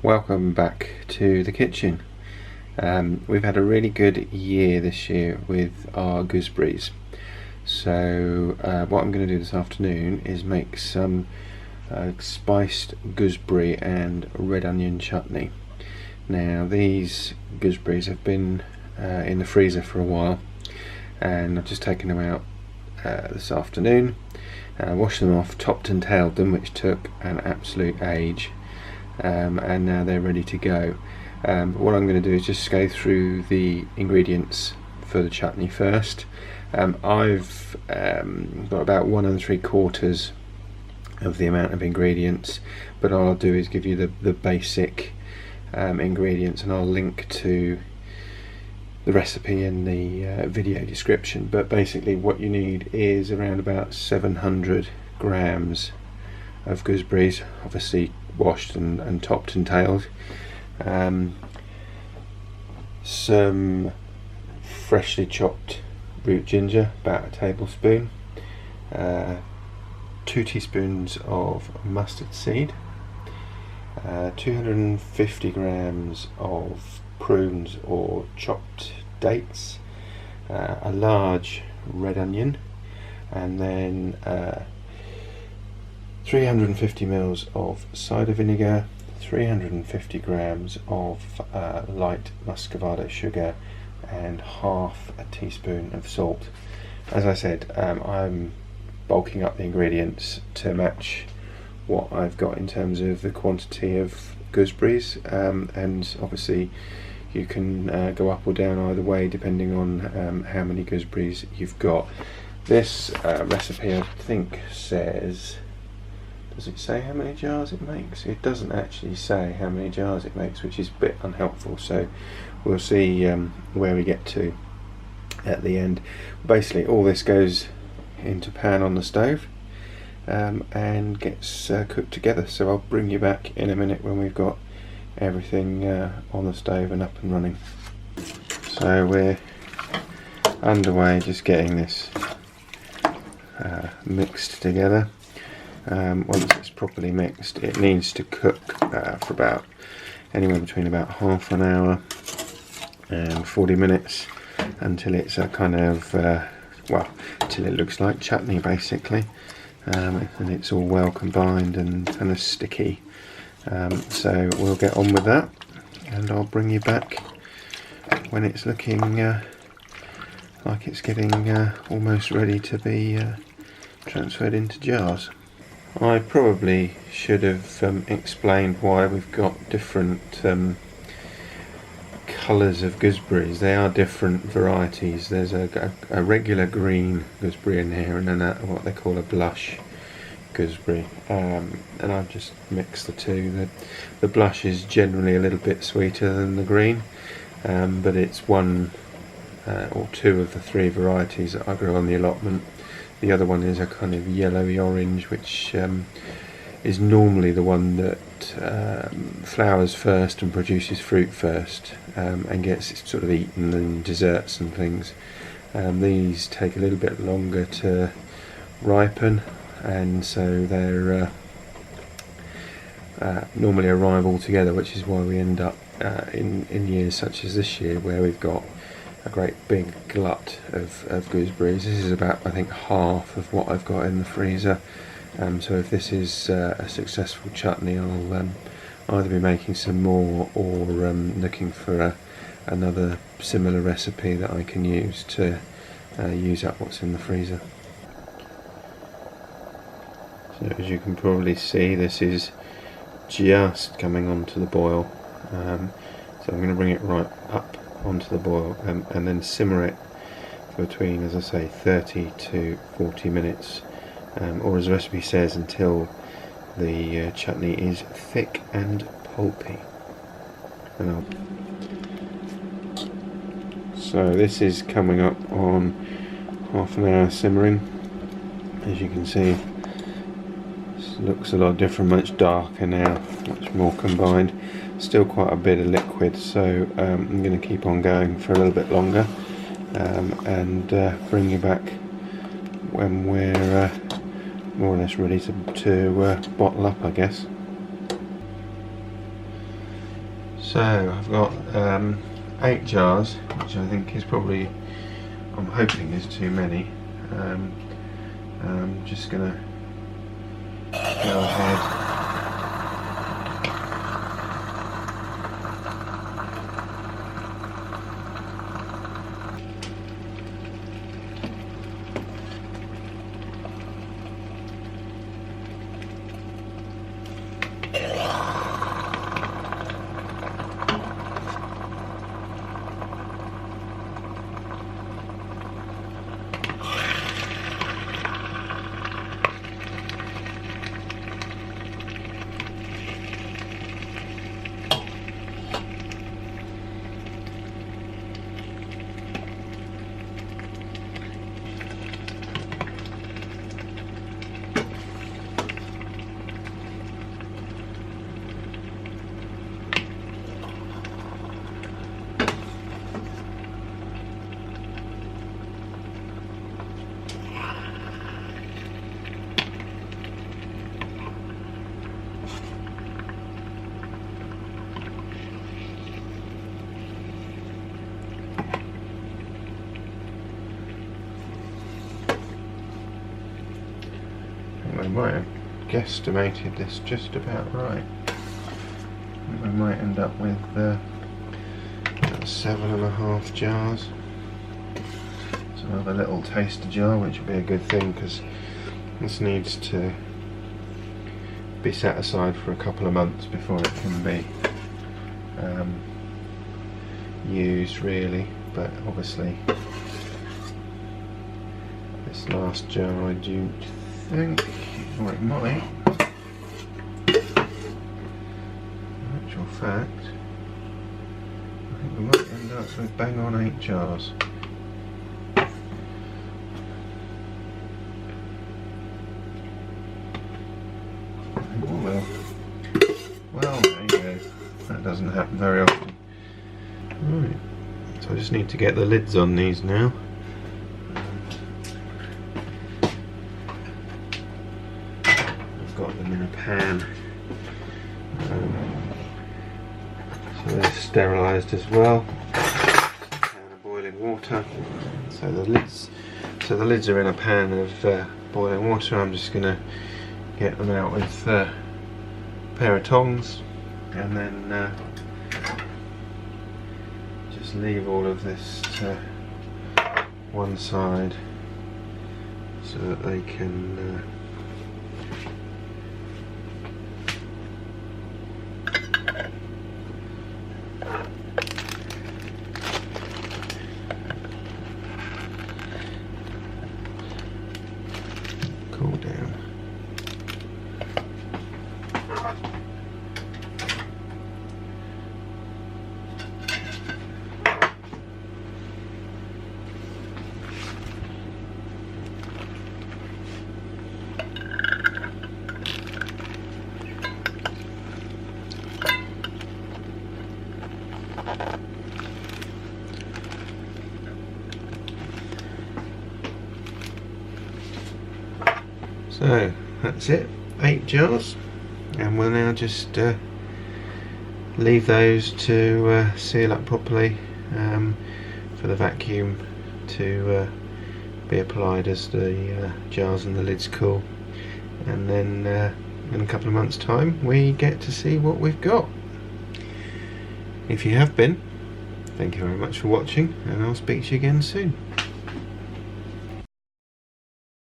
Welcome back to the kitchen. We've had a really good year this year with our gooseberries. So what I'm going to do this afternoon is make some spiced gooseberry and red onion chutney. Now these gooseberries have been in the freezer for a while, and I've just taken them out this afternoon, washed them off, topped and tailed them, which took an absolute age. And now they're ready to go. But what I'm going to do is just go through the ingredients for the chutney first. I've got about 1 3/4 of the amount of ingredients, but all I'll do is give you the basic ingredients, and I'll link to the recipe in the video description. But basically what you need is around about 700 grams of gooseberries, obviously washed and topped and tailed, some freshly chopped root ginger, about a tablespoon, 2 teaspoons of mustard seed, 250 grams of prunes or chopped dates, a large red onion, and then 350 ml of cider vinegar, 350 grams of light muscovado sugar, and half a teaspoon of salt. As I said, I'm bulking up the ingredients to match what I've got in terms of the quantity of gooseberries, and obviously you can go up or down either way depending on how many gooseberries you've got. This recipe, I think, says, does it say how many jars it makes? It doesn't actually say how many jars it makes, which is a bit unhelpful, so we'll see where we get to at the end. Basically all this goes into pan on the stove and gets cooked together, so I'll bring you back in a minute when we've got everything on the stove and up and running. So we're underway just getting this mixed together. Once it's properly mixed, it needs to cook for about anywhere between about half an hour and 40 minutes until it's a kind of well, till it looks like chutney basically, and it's all well combined and kind of sticky. So we'll get on with that, and I'll bring you back when it's looking like it's getting almost ready to be transferred into jars. I probably should have explained why we've got different colours of gooseberries. They are different varieties. There's a regular green gooseberry in here, and then what they call a blush gooseberry, and I've just mixed the two. The blush is generally a little bit sweeter than the green, but it's one or two of the 3 varieties that I grow on the allotment. The other one is a kind of yellowy orange, which is normally the one that flowers first and produces fruit first, and gets sort of eaten in desserts and things. These take a little bit longer to ripen, and so they're normally arrive all together, which is why we end up in years such as this year where we've got a great big glut of gooseberries. This is about, I think, half of what I've got in the freezer. So if this is a successful chutney, I'll either be making some more or looking for another similar recipe that I can use to use up what's in the freezer. So as you can probably see, this is just coming onto the boil. So I'm going to bring it right up onto the boil and then simmer it for between, as I say, 30 to 40 minutes, or as the recipe says, until the chutney is thick and pulpy. So this is coming up on half an hour simmering. As you can see, this looks a lot different, much darker now, much more combined. Still quite a bit of liquid, so I'm going to keep on going for a little bit longer, and bring you back when we're more or less ready to bottle up, I guess. So I've got 8 jars, which I think is probably, I'm hoping is too many. I'm just gonna go ahead. I might have guesstimated this just about right. I might end up with about 7.5 jars. So another little taster jar, which will be a good thing because this needs to be set aside for a couple of months before it can be used really. But obviously this last jar I do think, or it might, in actual fact, I think we might end up with bang on 8 jars. Well, there you go. That doesn't happen very often. Right, so I just need to get the lids on these now. Got them in a pan, so they're sterilised as well. Pan of boiling water. So the lids are in a pan of boiling water. I'm just going to get them out with a pair of tongs, and then just leave all of this to one side so that they can cool down. So that's it, 8 jars, and we'll now just leave those to seal up properly for the vacuum to be applied as the jars and the lids cool, and then in a couple of months' time we get to see what we've got. If you have been, thank you very much for watching, and I'll speak to you again soon.